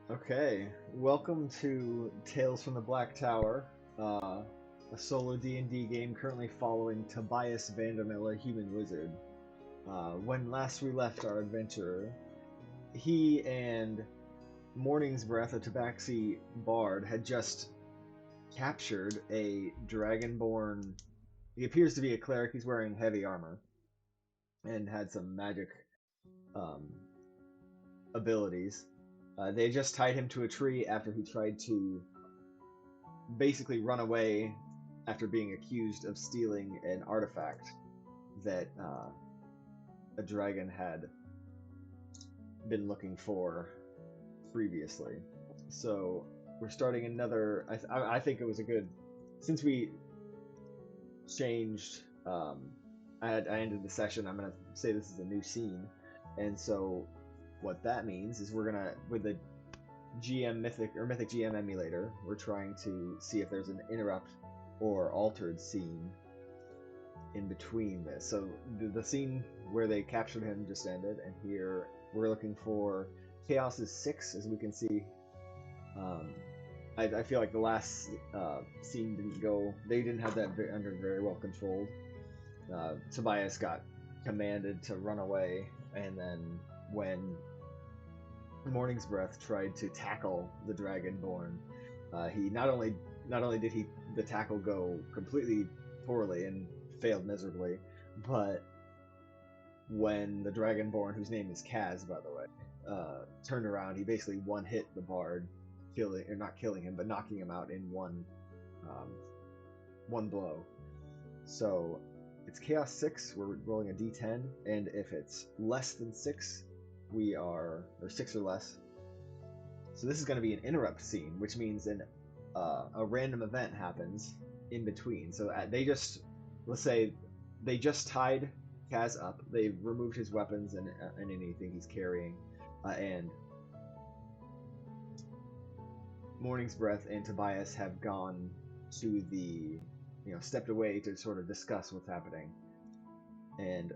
Okay, welcome to Tales from the Black Tower, a solo D&D game currently following Tobias Vandermill, a human wizard. When last we left our adventurer, he and Morning's Breath, a Tabaxi bard, had just captured a dragonborn. He appears to be a cleric. He's wearing heavy armor and had some magic um, abilities. They just tied him to a tree after he tried to basically run away after being accused of stealing an artifact that a dragon had been looking for previously. So we're starting another. I think it was a good since we changed. I ended the session. I'm gonna say this is a new scene, and so what that means is we're gonna with the GM Mythic GM emulator. We're trying to see if there's an interrupt or altered scene in between this. So the scene where they captured him just ended, and here we're looking for Chaos is 6, as we can see. Um, I feel like the last scene didn't go. They didn't have that under very well controlled. Tobias got commanded to run away, and then when Morning's Breath tried to tackle the Dragonborn, he not only did the tackle go completely poorly and failed miserably, but when the Dragonborn, whose name is Kazz, by the way, turned around, he basically one hit the bard, killing or not killing him, but knocking him out in um, one blow. So it's Chaos 6. We're rolling a D10, and if it's less than 6, or 6 or less. So this is going to be an interrupt scene, which means a random event happens in between. So let's say they just tied Kazz up. They removed his weapons and anything he's carrying, and Morning's Breath and Tobias have gone to stepped away to sort of discuss what's happening. And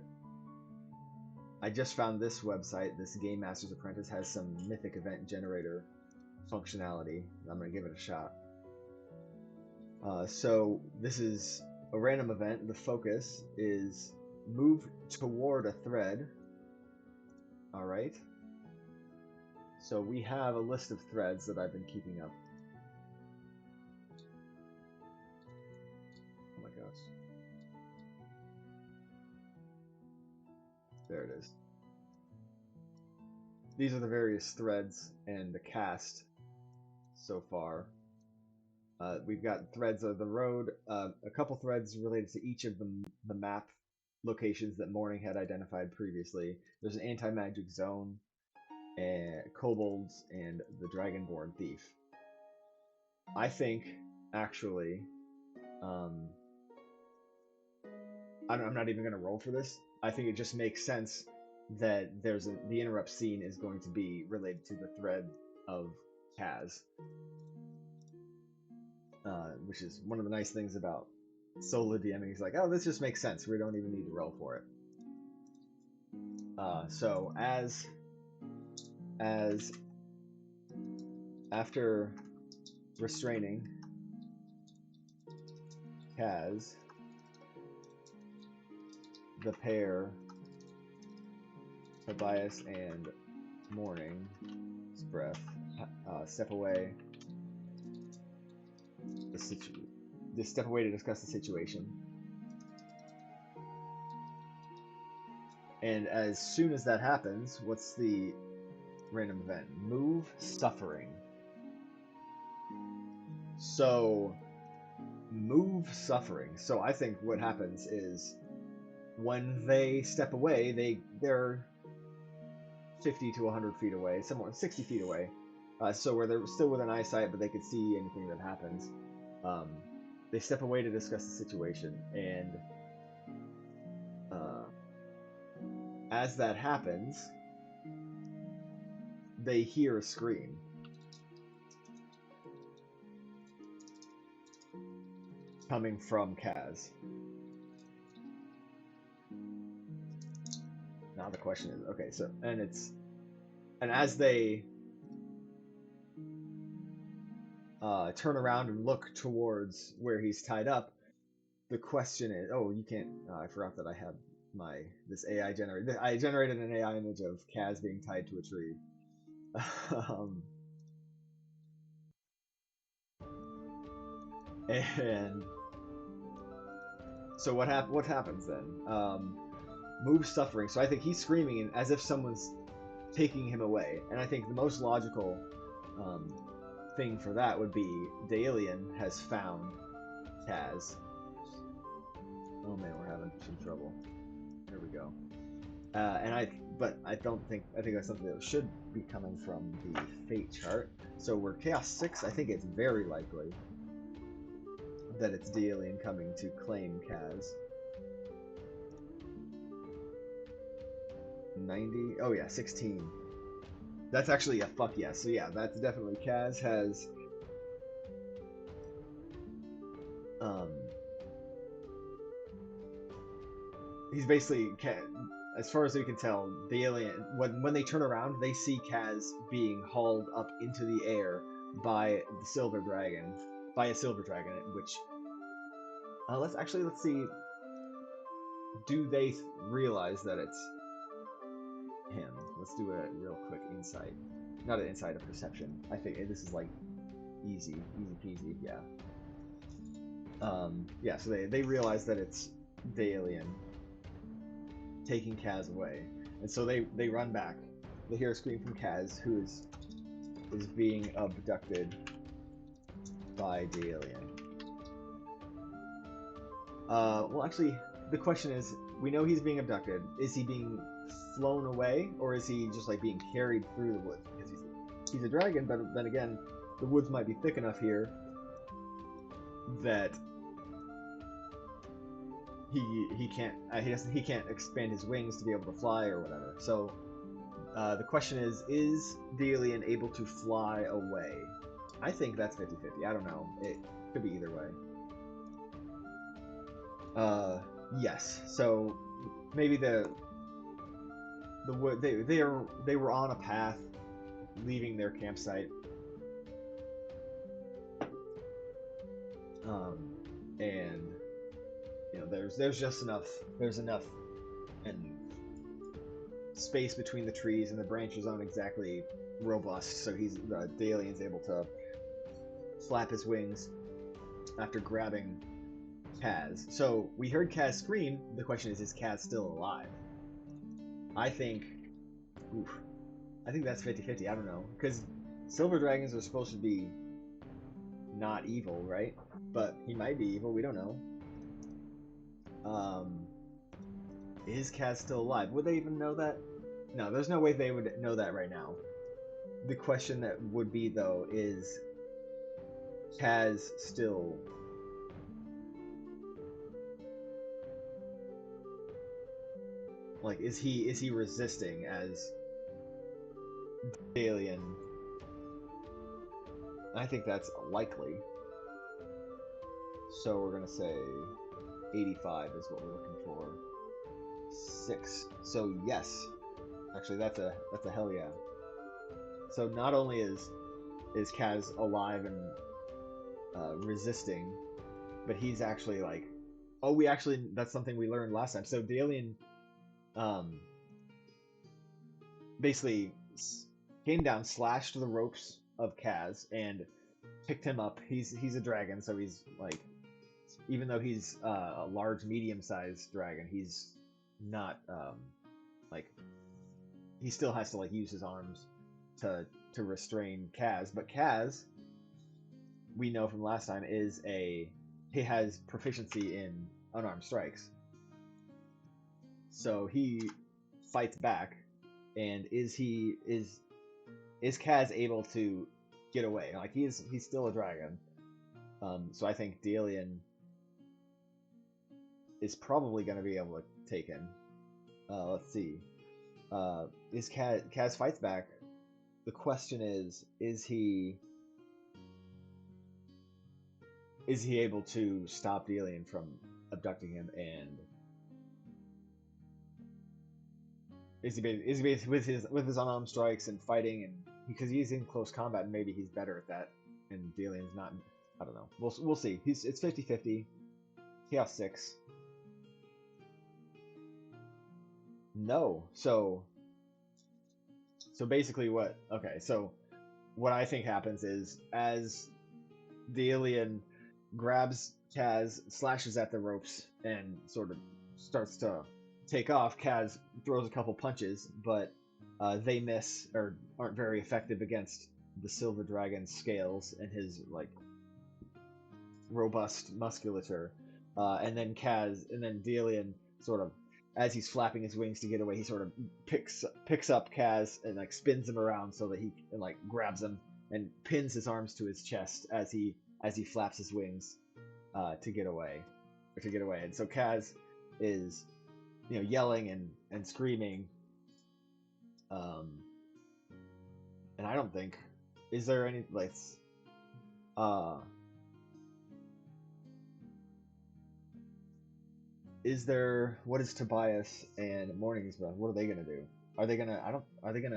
I just found this website. This Game Master's Apprentice has some mythic event generator functionality. I'm going to give it a shot. So this is a random event. The focus is move toward a thread. All right. So we have a list of threads that I've been keeping up. Oh my gosh. There it is. These are the various threads and the cast so far. We've got threads of the road, a couple threads related to each of the map locations that Morning had identified previously. There's an anti-magic zone, and kobolds, and the dragonborn thief. I think, actually, um, I'm not even going to roll for this. I think it just makes sense that the interrupt scene is going to be related to the thread of Kazz. Which is one of the nice things about solo DMing. He's like, oh, this just makes sense. We don't even need to roll for it. So as after restraining Kazz, the pair, Tobias and Morning's Breath, step away. They step away to discuss the situation. And as soon as that happens, what's the random event? Move suffering. So move suffering. So I think what happens is when they step away, they're 50 to 100 feet away, somewhere 60 feet away. So where they're still within eyesight, but they could see anything that happens. They step away to discuss the situation, and as that happens, they hear a scream. Coming from Kazz. Now the question is, okay, so and as they turn around and look towards where he's tied up, the question is, oh, you can't. I forgot that I have this AI generated. I generated an AI image of Kazz being tied to a tree. And so what happens then? Move's suffering. So I think he's screaming as if someone's taking him away. And I think the most logical thing for that would be Dalian has found Kazz. Oh man, we're having some trouble. There we go. But I think that's something that should be coming from the fate chart. So we're Chaos 6. I think it's very likely that it's Dalian coming to claim Kazz. 90. Oh yeah, 16. That's actually a fuck yes. So yeah, that's definitely Kazz has. He's basically, as far as we can tell, the alien. When they turn around, they see Kazz being hauled up into the air by the silver dragon, by a silver dragon. Which, let's see. Do they realize that it's him? Let's do a real quick insight. Not an insight, a perception. I think this is like easy peasy. Yeah. Yeah. So they realize that it's the alien taking Kazz away, and so they run back. They hear a scream from Kazz, who is being abducted by the alien. Well, actually, the question is, we know he's being abducted. Is he being flown away, or is he just like being carried through the woods? Because he's a dragon, but then again, the woods might be thick enough here that he can't expand his wings to be able to fly or whatever. So the question is the alien able to fly away? I think that's 50-50. I don't know. It could be either way. Yes. So maybe they were on a path leaving their campsite. And you know, there's just enough and space between the trees, and the branches aren't exactly robust, so the alien's able to flap his wings after grabbing Kazz. So we heard Kazz scream. The question is Kazz still alive? I think that's 50-50. I don't know, because silver dragons are supposed to be not evil, right? But he might be evil. We don't know. Is Kazz still alive? Would they even know that? No, there's no way they would know that right now. The question that would be, though, is Kazz still... Like, is he resisting as alien? I think that's likely. So we're gonna say 85 is what we're looking for. 6. So yes. Actually, that's a hell yeah. So not only is Kazz alive and resisting, but he's actually like, oh, that's something we learned last time. So the alien basically came down, slashed the ropes of Kazz, and picked him up. He's a dragon, so he's like, even though he's a large, medium-sized dragon, he's not like, he still has to like use his arms to restrain Kazz. But Kazz, we know from last time, he has proficiency in unarmed strikes. So he fights back, and is Kazz able to get away? Like, he's still a dragon. So I think Dalian is probably going to be able to take him. Let's see. Is Kazz fights back? The question is he able to stop Dalian from abducting him, and is he basically with his unarmed strikes and fighting, and because he's in close combat, maybe he's better at that and Dalian's not. I don't know. We'll see. It's 50-50. Chaos 6. No. So basically what I think happens is as the alien grabs Kazz, slashes at the ropes, and sort of starts to take off, Kazz throws a couple punches, but they miss or aren't very effective against the silver dragon's scales and his like robust musculature. And then Dalian sort of, as he's flapping his wings to get away, he sort of picks up Kazz and like spins him around so that he and like grabs him and pins his arms to his chest as he flaps his wings to get away. And so Kazz is, yelling and screaming. And I don't think, is there any like what is Tobias and Morning's Breath? What are they gonna do? Are they gonna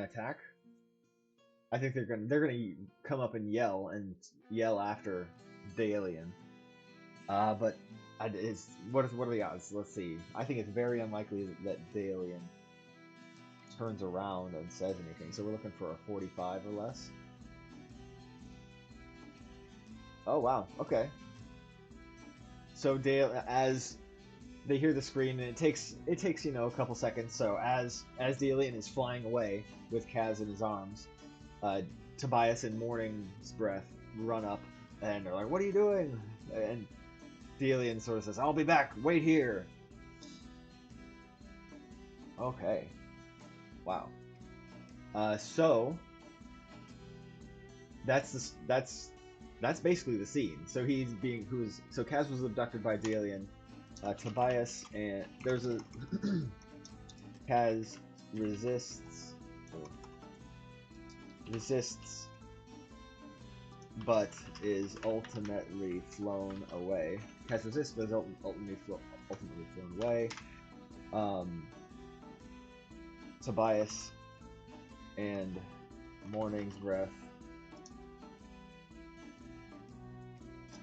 attack? I think they're gonna come up and yell after the alien. But what are the odds? Let's see. I think it's very unlikely that the alien turns around and says anything. So we're looking for a 45 or less. Oh wow. Okay. So as they hear the scream, and it takes a couple seconds. So as the alien is flying away with Kazz in his arms, Tobias and Morning's Breath run up and they're like, "What are you doing?" And the alien sort of says, "I'll be back. Wait here." Okay. Wow. So that's basically the scene. So Kazz was abducted by the alien. Tobias and there's a Kazz resists, but is ultimately flown away. Kazz resists, but is ultimately flown away. Tobias and Morning's Breath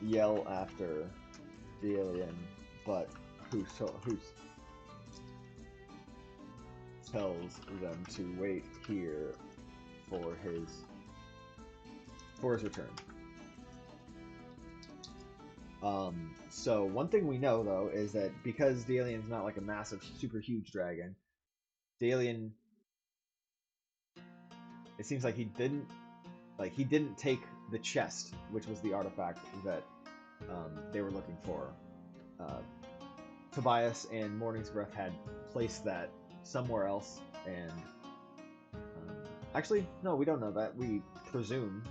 yell after the alien, but who tells them to wait here for his return. So one thing we know though is that because the alien's not like a massive, super huge dragon, the alien, it seems like he didn't take the chest, which was the artifact that they were looking for. Tobias and Morning's Breath had placed that somewhere else, and actually, no, we don't know that. We presume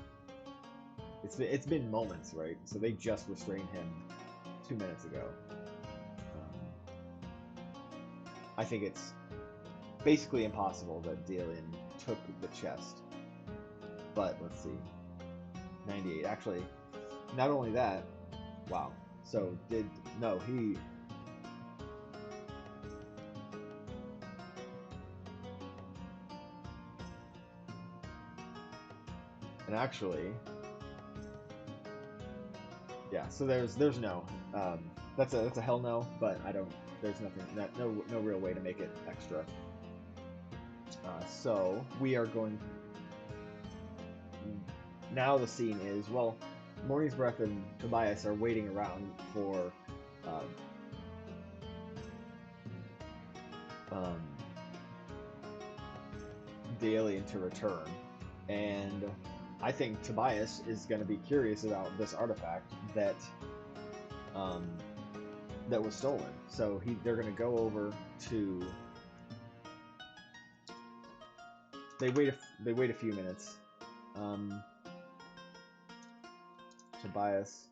it's been moments, right? So they just restrained him 2 minutes ago. I think it's basically impossible that the alien took the chest. But let's see, 98. Actually, not only that. Wow. So he. And actually, yeah. So there's no. That's a hell no. But I don't. There's nothing. No real way to make it extra. So we are going. Now the scene is, well, Morning's Breath and Tobias are waiting around for the alien to return, and I think Tobias is going to be curious about this artifact that was stolen. So they're going to go over to. They wait a few minutes. Tobias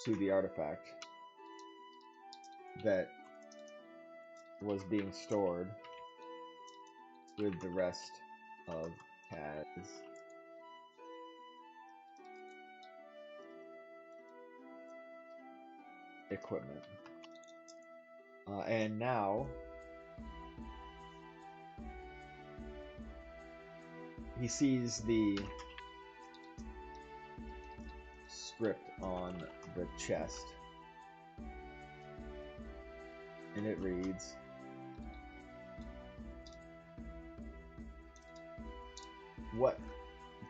to the artifact that was being stored with the rest of Kazz. Equipment. And now he sees the script on the chest, and it reads, what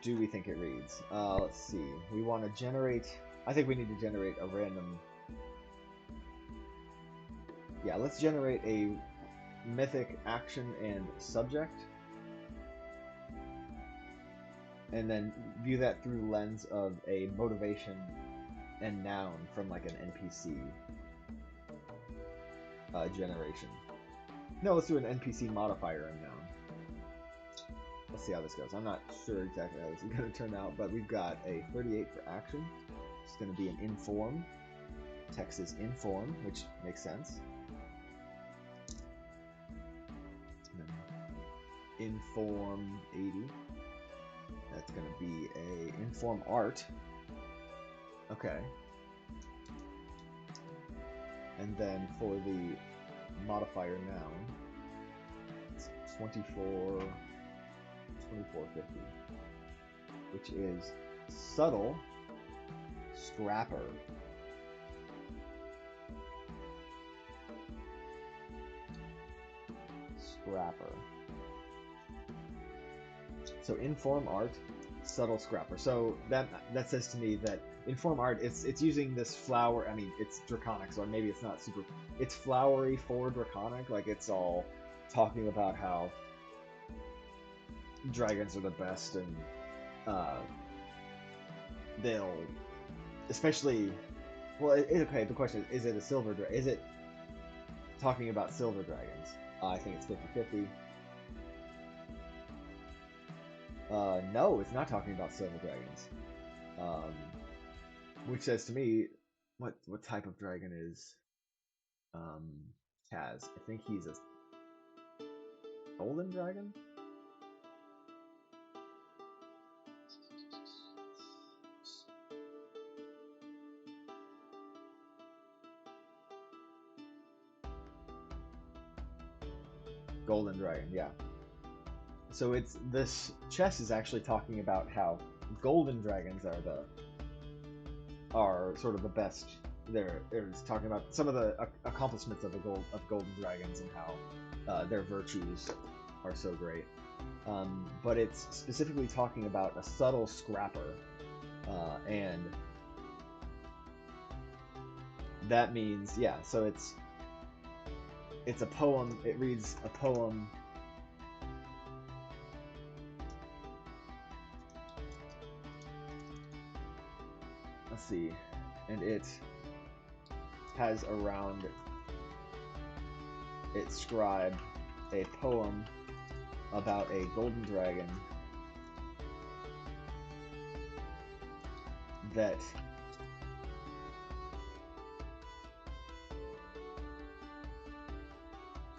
do we think it reads? Let's see. We want to generate... I think we need to generate a random... Yeah, let's generate a mythic action and subject. And then view that through the lens of a motivation and noun from like an NPC generation. No, let's do an NPC modifier and noun. Let's see how this goes. I'm not sure exactly how this is going to turn out, but we've got a 38 for action. It's going to be an inform. Text is inform, which makes sense. Inform 80. That's going to be a inform art. Okay. And then for the modifier noun, it's 2450, which is subtle scrapper. So inform art, subtle scrapper. So that says to me that inform art, it's using this flower. I mean, it's draconic, so maybe it's not super. It's flowery for draconic. Like it's all talking about how dragons are the best, and they'll, especially. Well, okay. The question is it a silver dragon? Is it talking about silver dragons? I think it's 50-50. No, it's not talking about silver dragons. Which says to me, what type of dragon is Kazz? I think he's a golden dragon? Golden dragon, yeah. So it's this chest is actually talking about how golden dragons are sort of the best. It's talking about some of the accomplishments of golden dragons and how their virtues are so great. But it's specifically talking about a subtle scrapper, and that means, yeah. So it's a poem. It reads a poem. Let's see, and it has around its scribe a poem about a golden dragon that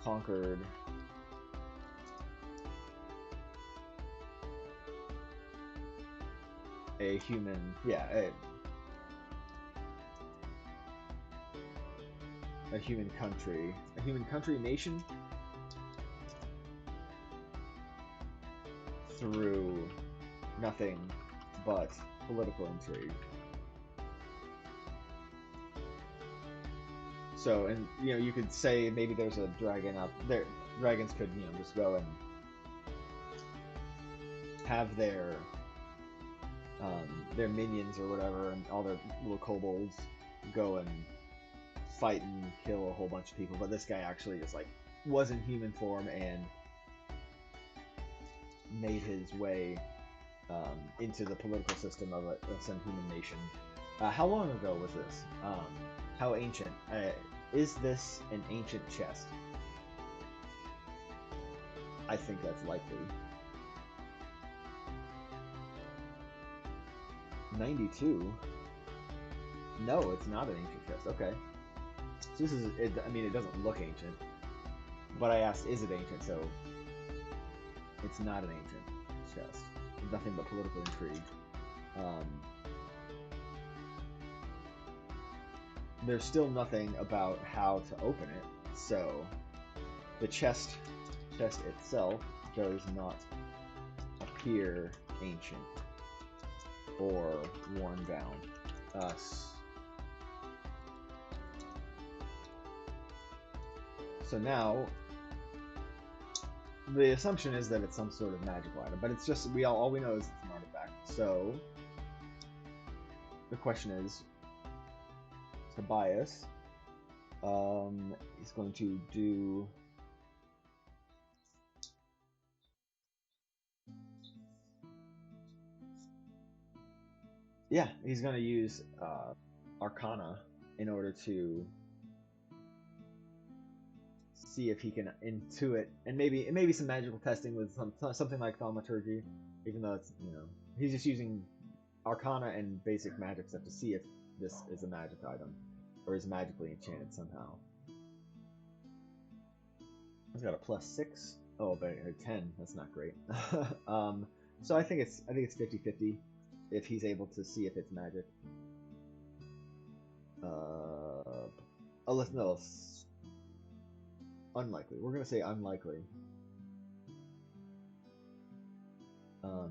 conquered a human, a human country nation through nothing but political intrigue. So, and you could say maybe there's a dragon out there. Dragons could, just go and have their minions or whatever, and all their little kobolds go and fight and kill a whole bunch of people. But this guy actually just was in human form and made his way into the political system of some human nation. How long ago was this? How ancient? Is this an ancient chest? I think that's likely. 92? No, it's not an ancient chest. Okay. So this is, I mean, it doesn't look ancient. But I asked, is it ancient? So it's not an ancient chest. Nothing but political intrigue. There's still nothing about how to open it, so the chest itself does not appear ancient or worn down. So now, the assumption is that it's some sort of magical item, but it's just all we know is it's an artifact. So the question is, Tobias, is going to do. Yeah, he's going to use Arcana in order to see if he can intuit, and maybe some magical testing with something like thaumaturgy, even though it's, you know, he's just using Arcana and basic magic stuff to see if this is a magic item or is magically enchanted somehow. He's got a +6. Oh, but 10. That's not great. So I think it's 50-50 if he's able to see if it's magic. No, unlikely. We're gonna say unlikely.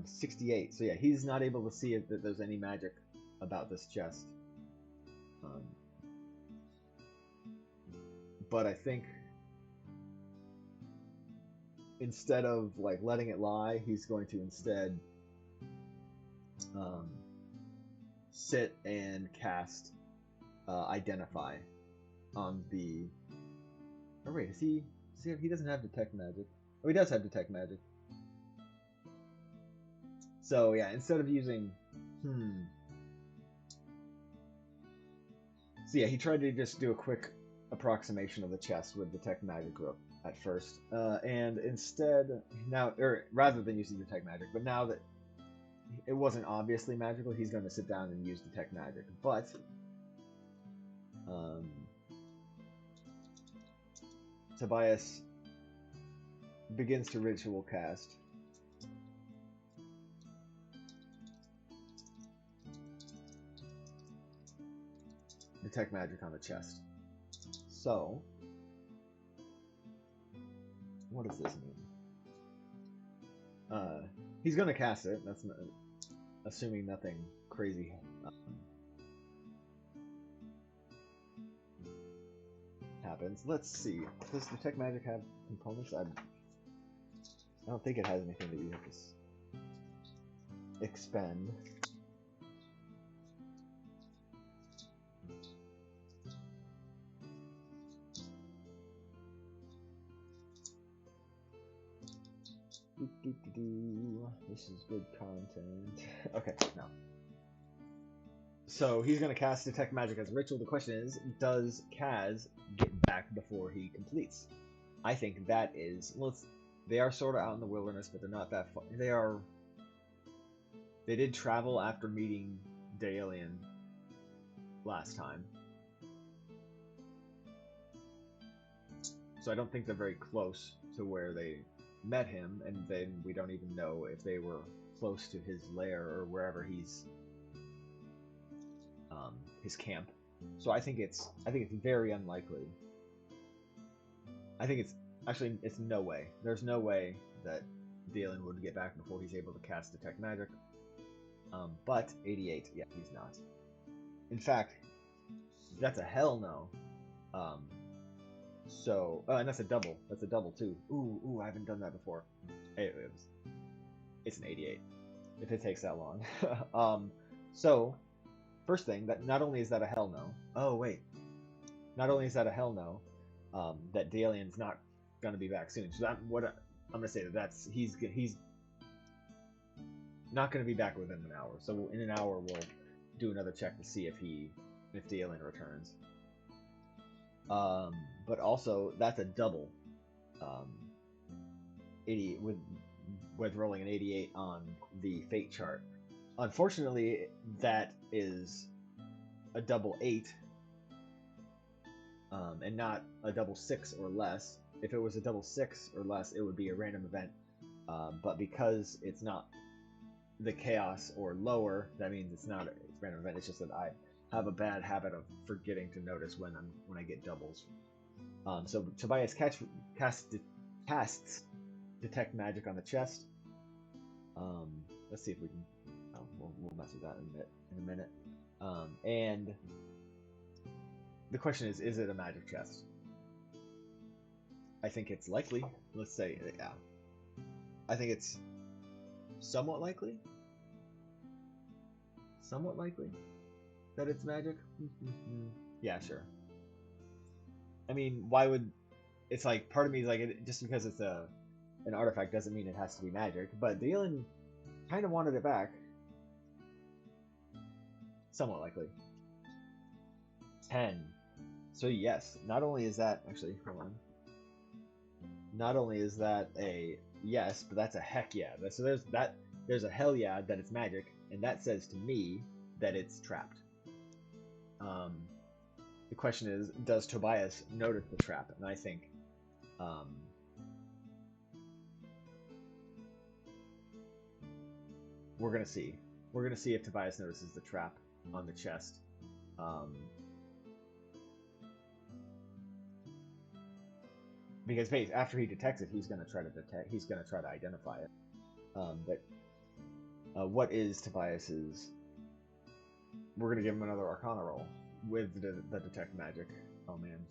68. So yeah, he's not able to see if there's any magic about this chest. But I think instead of like letting it lie, he's going to instead sit and cast Identify on the. Oh wait, he doesn't have Detect Magic. Oh, he does have Detect Magic. So yeah, instead of using So yeah, he tried to just do a quick approximation of the chest with Detect Magic rope at first, and instead rather than using Detect Magic, but now that it wasn't obviously magical, he's going to sit down and use Detect Magic. But Tobias begins to ritual cast. Detect Magic on the chest. So, what does this mean? He's going to cast it. That's not, assuming nothing crazy happens. Let's see. Does Detect Magic have components? I don't think it has anything that you have to expend. This is good content. Okay, no. So he's going to cast Detect Magic as a ritual. The question is, does Kazz get back before he completes? I think that is... Well, they are sort of out in the wilderness, but they're not that far. They did travel after meeting Daelian last time. So I don't think they're very close to where they met him, and then we don't even know if they were close to his lair or wherever he's his camp. So I think it's very unlikely. I think it's no way. There's no way that Daelian would get back before he's able to cast Detect Magic. But 88, yeah, he's not. In fact, that's a hell no. And that's a double. That's a double too. Ooh, I haven't done that before. It's an 88. If it takes that long. So, first thing, that not only is that a hell no. Oh wait. Not only is that a hell no, that Daelian's not gonna be back soon. So I'm gonna say he's not gonna be back within an hour. So in an hour we'll do another check to see if Daelian returns. But also that's a double. 80 with rolling an 88 on the fate chart. Unfortunately, that is a double 8, and not a double 6 or less. If it was a double 6 or less, it would be a random event. But because it's not the chaos or lower, that means it's not a random event. It's just that I have a bad habit of forgetting to notice when I get doubles. So Tobias casts Detect Magic on the chest. Let's see if we can. Oh, we'll mess with that in a minute. And the question is it a magic chest? I think it's likely. Let's say, yeah. I think it's somewhat likely. Somewhat likely that it's magic. Yeah, sure. I mean, why would? It's like part of me is like, just because it's an artifact doesn't mean it has to be magic. But the alien kind of wanted it back. Somewhat likely. 10. So yes, not only is that actually, hold on. Not only is that a yes, but that's a heck yeah. So there's a hell yeah that it's magic, and that says to me that it's trapped. The question is, does Tobias notice the trap? And I think we're gonna see. We're gonna see if Tobias notices the trap on the chest. Because after he detects it, he's gonna try to identify it. What is Tobias's? We're gonna give him another Arcana roll with the detect magic. Oh man.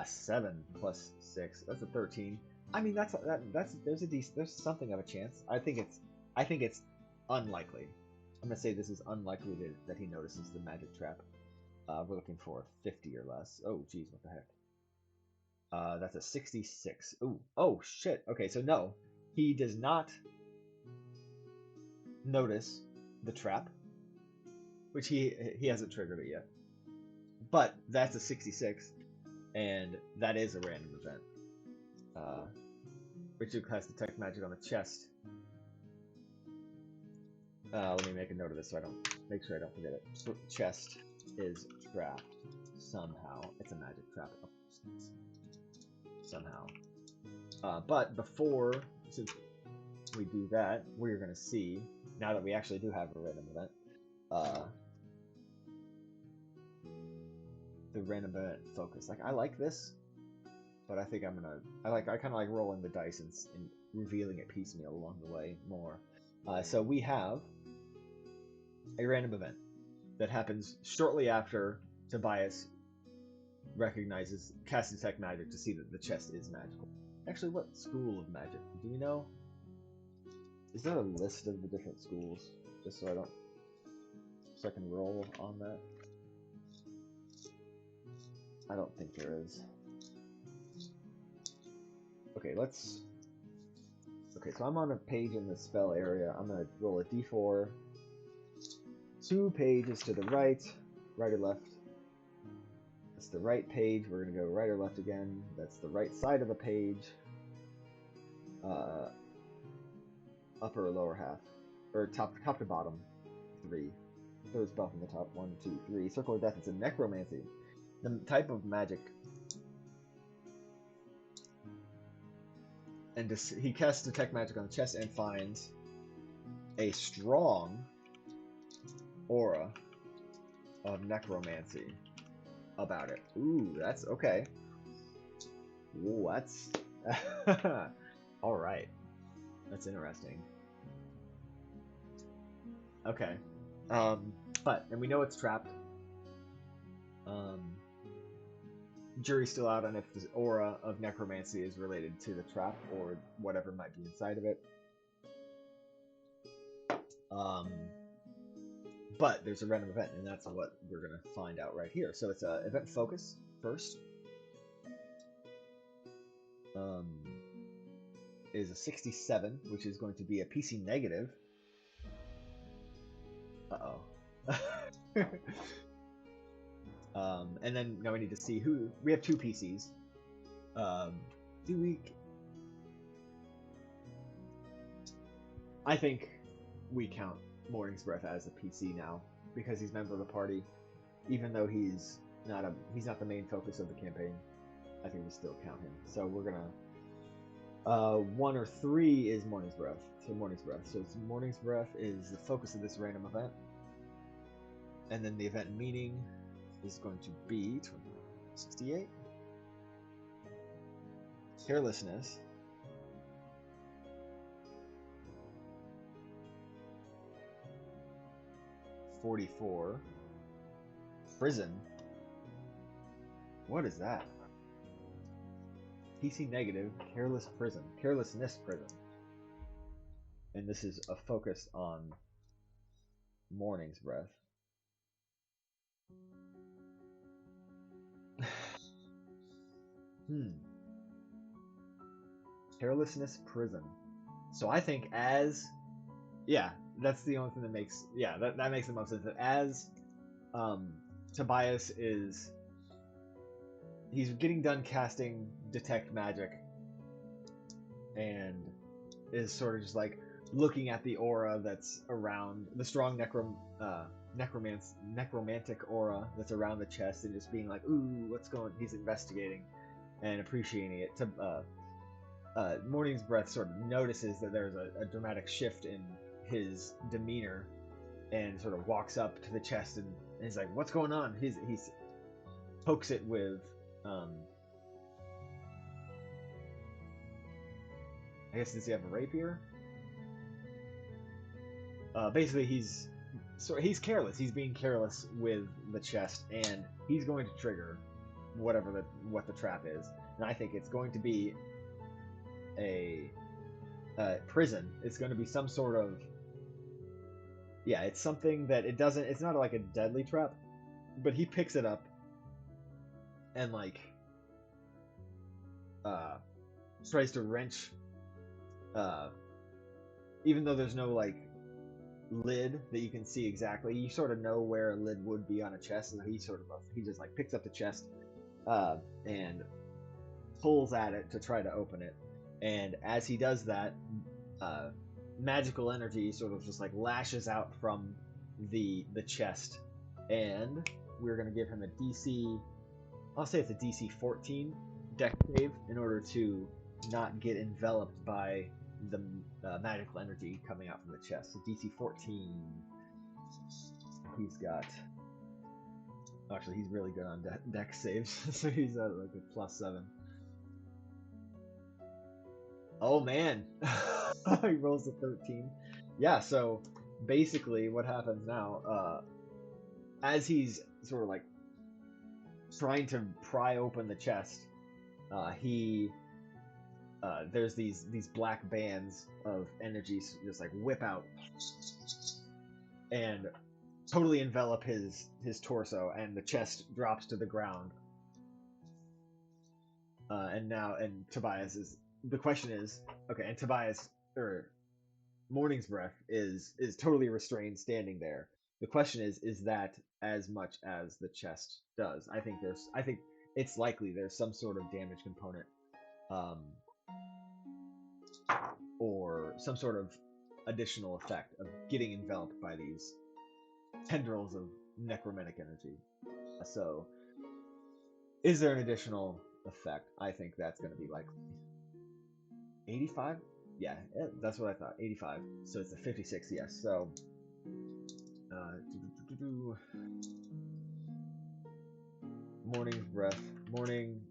7 plus 6. That's a 13. I mean, there's something of a chance. I think it's unlikely. I'm gonna say this is unlikely that he notices the magic trap. We're looking for 50 or less. Oh, geez, what the heck? That's a 66. Ooh, oh shit. Okay, so no, he does not notice the trap, which he hasn't triggered it yet. But that's a 66, and that is a random event. Richard has detect magic on the chest. Let me make a note of this so I don't make sure I don't forget it. Chest is trapped somehow. It's a magic trap somehow. But before, since we do that, we're gonna see, now that we actually do have a random event, the random event focus. Like, I like this, but I think I kind of like rolling the dice and revealing it piecemeal along the way more. So we have a random event that happens shortly after Tobias casts detect magic to see that the chest is magical. Actually, what school of magic? Do we know? Is there a list of the different schools? Just so I can roll on that? I don't think there is. Okay, so I'm on a page in the spell area. I'm gonna roll a d4. 2 pages to the right or left. That's the right page. We're gonna go right or left again. That's the right side of the page. Upper or lower half, or top to bottom. 3. Third spell from the top. 1, 2, 3. Circle of Death. It's a necromancy. The type of magic. And he casts detect magic on the chest and finds a strong aura of necromancy about it. Ooh, that's okay. Ooh, that's all right. That's interesting. Okay. And we know it's trapped. Jury's still out on if the aura of necromancy is related to the trap or whatever might be inside of it. But there's a random event, and that's what we're gonna find out right here. So it's a event focus first. Is a 67, which is going to be a PC negative. And then now we need to see who. We have 2 PCs. Do we? I think we count Morning's Breath as a PC now because he's a member of the party, even though he's not the main focus of the campaign. I think we still count him. So we're gonna 1 or 3 is Morning's Breath. So Morning's Breath. So it's Morning's Breath is the focus of this random event, and then the event meaning is going to be 68. Carelessness 44. Prison. What is that? PC negative, carelessness prison. And this is a focus on morning's breath. Carelessness prison. So I think yeah, that's the only thing that makes, that makes the most sense. As Tobias he's getting done casting detect magic and is sort of just like looking at the aura that's around the strong necromantic aura that's around the chest and just being like, ooh, what's going on? He's investigating and appreciating it. Morning's breath sort of notices that there's a dramatic shift in his demeanor and sort of walks up to the chest and he's like, what's going on? He's pokes it with I guess, does he have a rapier? Basically he's careless. He's being careless with the chest and he's going to trigger what the trap is. And I think it's going to be a prison. It's going to be some sort of, it's something that it's not like a deadly trap, but he picks it up and like tries to wrench, even though there's no like lid that you can see exactly, you sort of know where a lid would be on a chest, and he just like picks up the chest and pulls at it to try to open it. And as he does that, magical energy sort of just like lashes out from the chest, and we're going to give him a DC, I'll say it's a DC 14 dex save in order to not get enveloped by the magical energy coming out from the chest. So DC 14. He's got, actually he's really good on dex saves, so he's at like a +7. Oh man. He rolls a 13. Yeah, so basically what happens now, as he's sort of like trying to pry open the chest, there's these black bands of energy just like whip out and totally envelop his torso, and the chest drops to the ground. And Tobias is, the question is, okay, and Tobias, or Morning's breath is totally restrained, standing there. The question is that as much as the chest does? I think it's likely there's some sort of damage component, or some sort of additional effect of getting enveloped by these tendrils of necromantic energy. So, is there an additional effect? I think that's going to be like 85. Yeah, that's what I thought. 85. So it's a 56. Yes. So, Morning's breath. Morning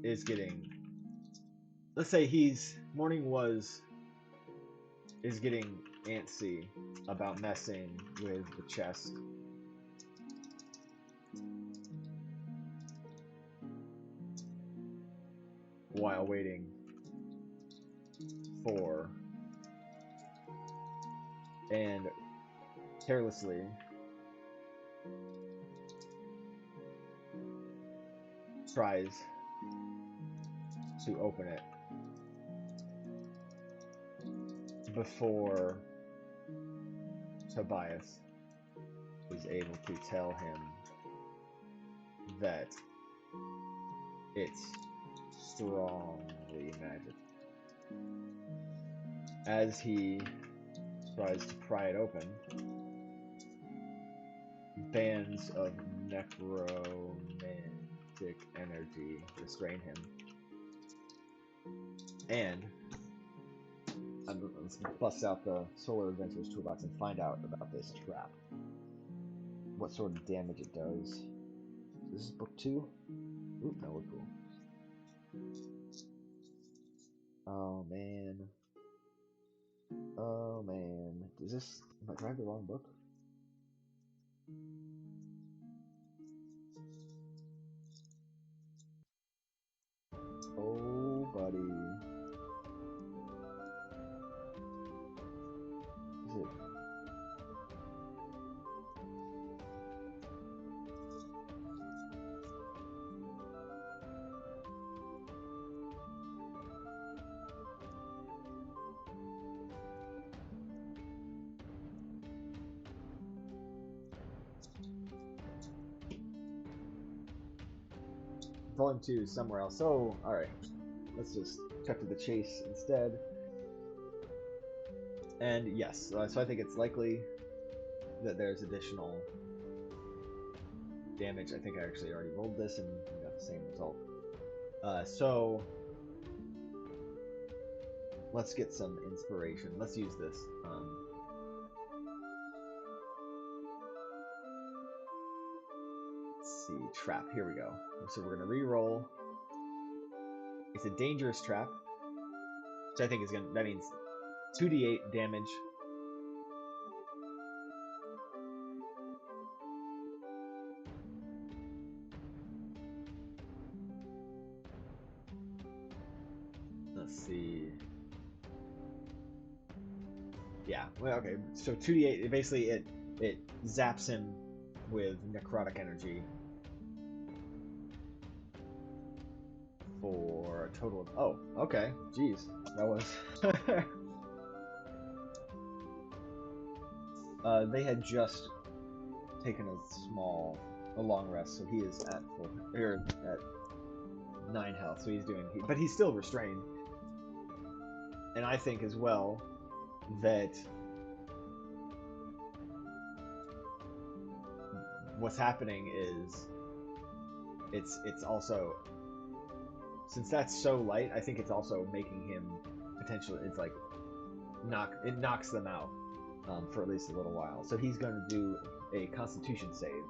is getting. Let's say Morning is getting antsy about messing with the chest. While waiting for, and carelessly tries to open it before Tobias is able to tell him that it's strongly magic. As he tries to pry it open, bands of necromantic energy restrain him. And let's bust out the Solar Adventures toolbox and find out about this trap. What sort of damage it does. This is book 2? Ooh, that would cool. Oh man. Oh man. Is this... Do I have the wrong book? Oh, buddy. Is it... Volume 2 is somewhere else. So, alright. Let's just cut to the chase instead. And yes, so I think it's likely that there's additional damage. I think I actually already rolled this and we got the same result. So, let's get some inspiration. Let's use this. Let's see, trap. Here we go. So we're gonna re-roll. It's a dangerous trap, which I think is gonna. That means 2d8 damage. Let's see. Yeah. Well, okay. So 2d8. Basically, it zaps him with necrotic energy for a total of... Oh, okay. Jeez. That was... they had just taken a long rest, so he is at full... Or at 9 health, so he's doing... But he's still restrained. And I think as well that what's happening is it's also, since that's so light, I think it's also making him potentially, it's like it knocks them out for at least a little while. So he's going to do a Constitution save,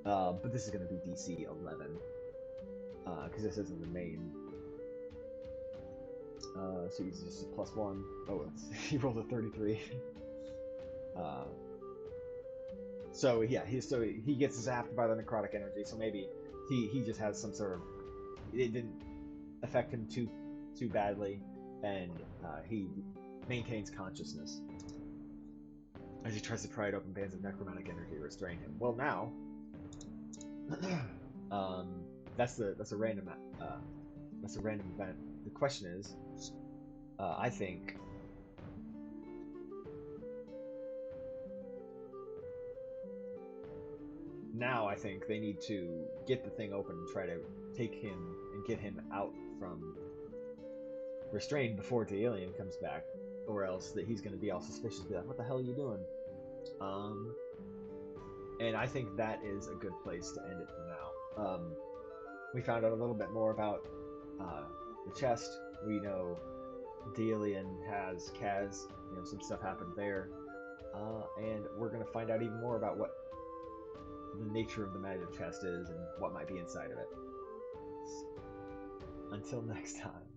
but this is going to be DC 11 because this isn't the main. So he's just a +1. Oh, he rolled a 33. So yeah, he gets zapped by the necrotic energy. So maybe he just has some sort of, it didn't affect him too badly, and he maintains consciousness as he tries to pry it open. Bands of necromantic energy restrain him. Well, now that's a random event. The question is, I think now they need to get the thing open and try to take him and get him out from restrained before the alien comes back, or else that he's going to be all suspicious, be like, what the hell are you doing? And I think that is a good place to end it for now. We found out a little bit more about the chest. We know the alien has Kazz, some stuff happened there, and we're going to find out even more about what the nature of the magic chest is and what might be inside of it. Until next time.